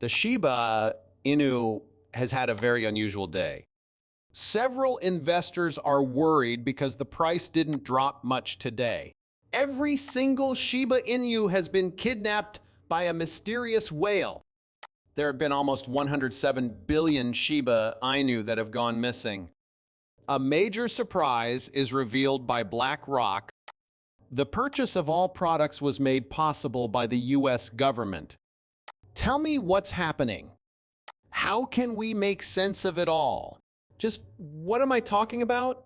The Shiba Inu has had a very unusual day. Several investors are worried because the price didn't drop much today. Every single Shiba Inu has been kidnapped by a mysterious whale. There have been almost 107 billion Shiba Inu that have gone missing. A major surprise is revealed by Blackrock. The purchase of all products was made possible by the US government. Tell me what's happening. How can we make sense of it all? Just what am I talking about?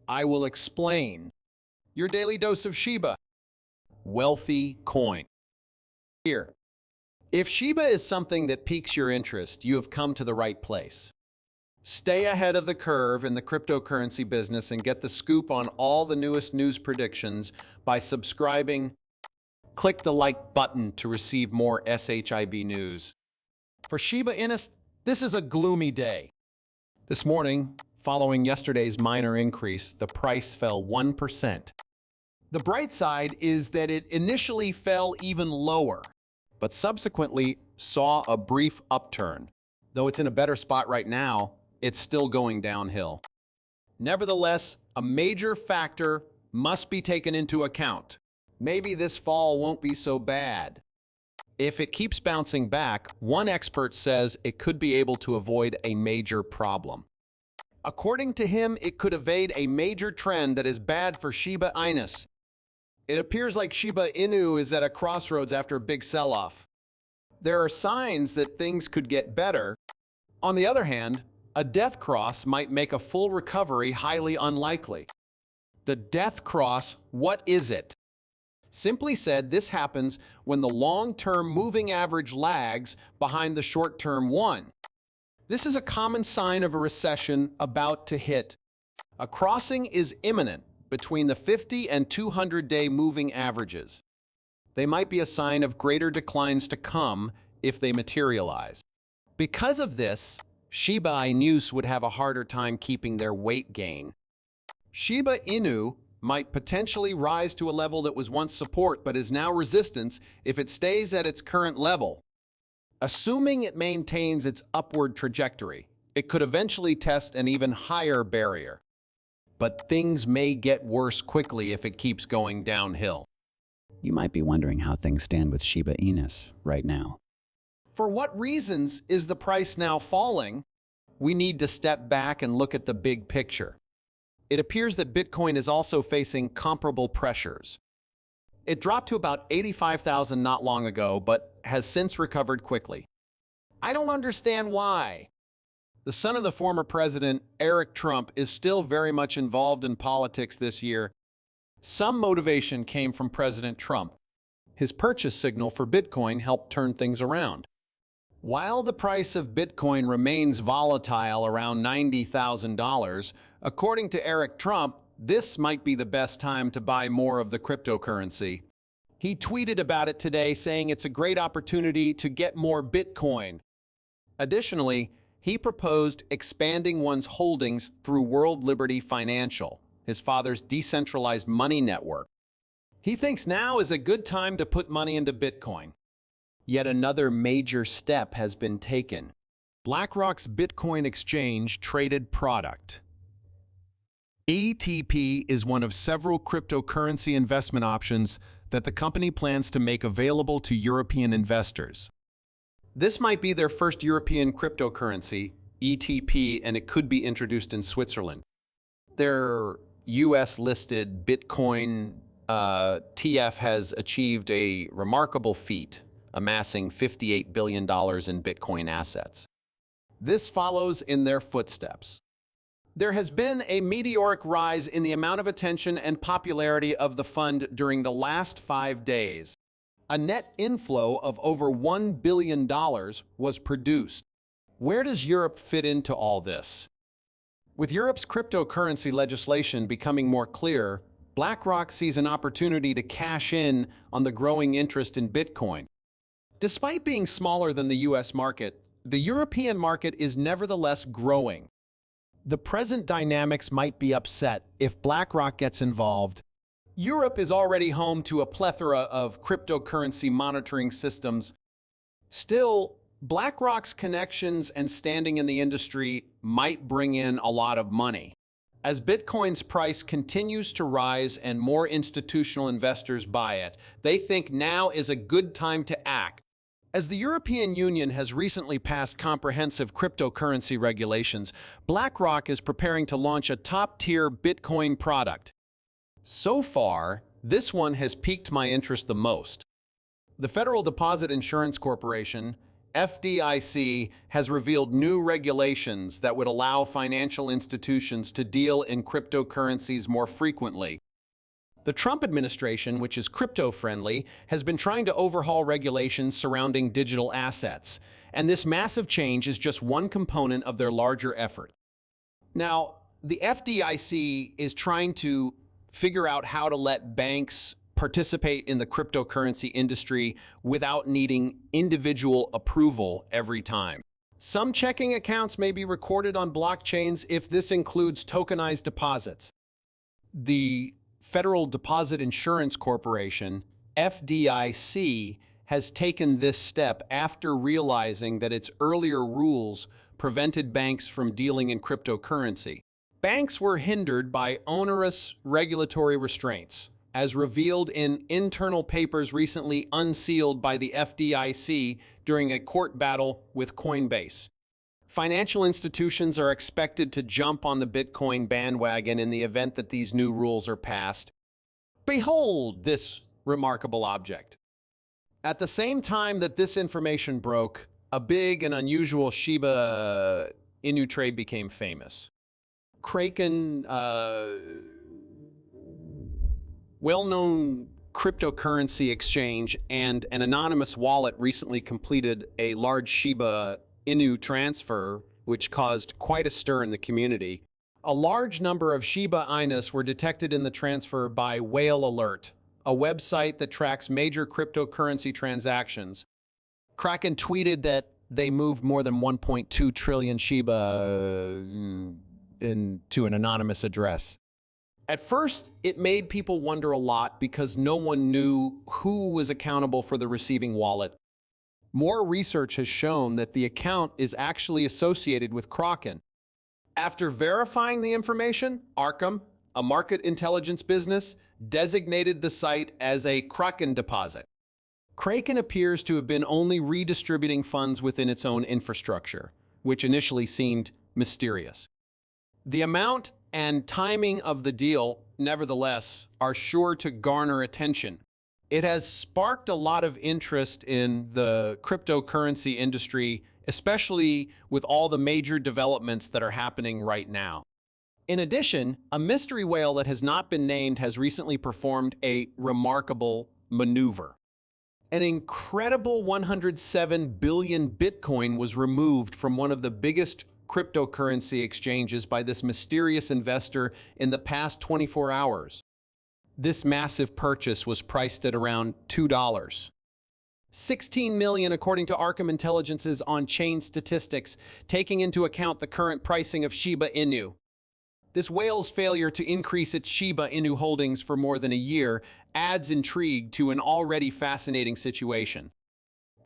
I will explain. Your daily dose of Shiba. Wealthy coin. Here. If Shiba is something that piques your interest, you have come to the right place. Stay ahead of the curve in the cryptocurrency business and get the scoop on all the newest news predictions by subscribing. Click the like button to receive more SHIB news. For Shiba Inu, this is a gloomy day. This morning, following yesterday's minor increase, the price fell 1%. The bright side is that it initially fell even lower, but subsequently saw a brief upturn. Though it's in a better spot right now, it's still going downhill. Nevertheless, a major factor must be taken into account. Maybe this fall won't be so bad. If it keeps bouncing back, one expert says it could be able to avoid a major problem. According to him, it could evade a major trend that is bad for Shiba Inu. It appears like Shiba Inu is at a crossroads after a big sell-off. There are signs that things could get better. On the other hand, a death cross might make a full recovery highly unlikely. The death cross, what is it? Simply said, this happens when the long-term moving average lags behind the short-term one. This is a common sign of a recession about to hit. A crossing is imminent between the 50 and 200-day moving averages. They might be a sign of greater declines to come if they materialize. Because of this, Shiba Inu would have a harder time keeping their weight gain. Shiba Inu might potentially rise to a level that was once support but is now resistance if it stays at its current level. Assuming it maintains its upward trajectory, it could eventually test an even higher barrier. But things may get worse quickly if it keeps going downhill. You might be wondering how things stand with Shiba Inu right now. For what reasons is the price now falling? We need to step back and look at the big picture. It appears that Bitcoin is also facing comparable pressures. It dropped to about 85,000 not long ago, but has since recovered quickly. I don't understand why. The son of the former president, Eric Trump, is still very much involved in politics this year. Some motivation came from President Trump. His purchase signal for Bitcoin helped turn things around. While the price of Bitcoin remains volatile around $90,000, according to Eric Trump, this might be the best time to buy more of the cryptocurrency. He tweeted about it today, saying it's a great opportunity to get more Bitcoin. Additionally, he proposed expanding one's holdings through World Liberty Financial, his father's decentralized money network. He thinks now is a good time to put money into Bitcoin. Yet another major step has been taken. BlackRock's Bitcoin exchange traded product. ETP is one of several cryptocurrency investment options that the company plans to make available to European investors. This might be their first European cryptocurrency, ETP, and it could be introduced in Switzerland. Their US-listed Bitcoin TF has achieved a remarkable feat, amassing $58 billion in Bitcoin assets. This follows in their footsteps. There has been a meteoric rise in the amount of attention and popularity of the fund during the last 5 days. A net inflow of over $1 billion was produced. Where does Europe fit into all this? With Europe's cryptocurrency legislation becoming more clear, BlackRock sees an opportunity to cash in on the growing interest in Bitcoin. Despite being smaller than the US market, the European market is nevertheless growing. The present dynamics might be upset if BlackRock gets involved. Europe is already home to a plethora of cryptocurrency monitoring systems. Still, BlackRock's connections and standing in the industry might bring in a lot of money. As Bitcoin's price continues to rise and more institutional investors buy it, they think now is a good time to act. As the European Union has recently passed comprehensive cryptocurrency regulations, BlackRock is preparing to launch a top-tier Bitcoin product. So far, this one has piqued my interest the most. The Federal Deposit Insurance Corporation, FDIC, has revealed new regulations that would allow financial institutions to deal in cryptocurrencies more frequently. The Trump administration, which is crypto-friendly, has been trying to overhaul regulations surrounding digital assets, and this massive change is just one component of their larger effort. Now, the FDIC is trying to figure out how to let banks participate in the cryptocurrency industry without needing individual approval every time. Some checking accounts may be recorded on blockchains if this includes tokenized deposits. The Federal Deposit Insurance Corporation, FDIC, has taken this step after realizing that its earlier rules prevented banks from dealing in cryptocurrency. Banks were hindered by onerous regulatory restraints, as revealed in internal papers recently unsealed by the FDIC during a court battle with Coinbase. Financial institutions are expected to jump on the Bitcoin bandwagon in the event that these new rules are passed. Behold this remarkable object. At the same time that this information broke, a big and unusual Shiba Inu trade became famous. Kraken, well-known cryptocurrency exchange and an anonymous wallet recently completed a large Shiba Inu transfer, which caused quite a stir in the community. A large number of Shiba Inus were detected in the transfer by Whale Alert, a website that tracks major cryptocurrency transactions. Kraken tweeted that they moved more than 1.2 trillion Shiba into an anonymous address. At first, it made people wonder a lot because no one knew who was accountable for the receiving wallet. More research has shown that the account is actually associated with Kraken. After verifying the information, Arkham, a market intelligence business, designated the site as a Kraken deposit. Kraken appears to have been only redistributing funds within its own infrastructure, which initially seemed mysterious. The amount and timing of the deal, nevertheless, are sure to garner attention. It has sparked a lot of interest in the cryptocurrency industry, especially with all the major developments that are happening right now. In addition, a mystery whale that has not been named has recently performed a remarkable maneuver. An incredible 107 billion Bitcoin was removed from one of the biggest cryptocurrency exchanges by this mysterious investor in the past 24 hours. This massive purchase was priced at around $2. 16 million according to Arkham Intelligence's on-chain statistics, taking into account the current pricing of Shiba Inu. This whale's failure to increase its Shiba Inu holdings for more than a year adds intrigue to an already fascinating situation.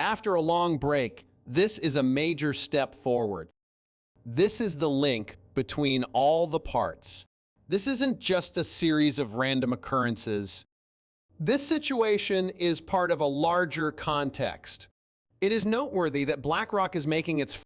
After a long break, this is a major step forward. This is the link between all the parts. This isn't just a series of random occurrences. This situation is part of a larger context. It is noteworthy that BlackRock is making its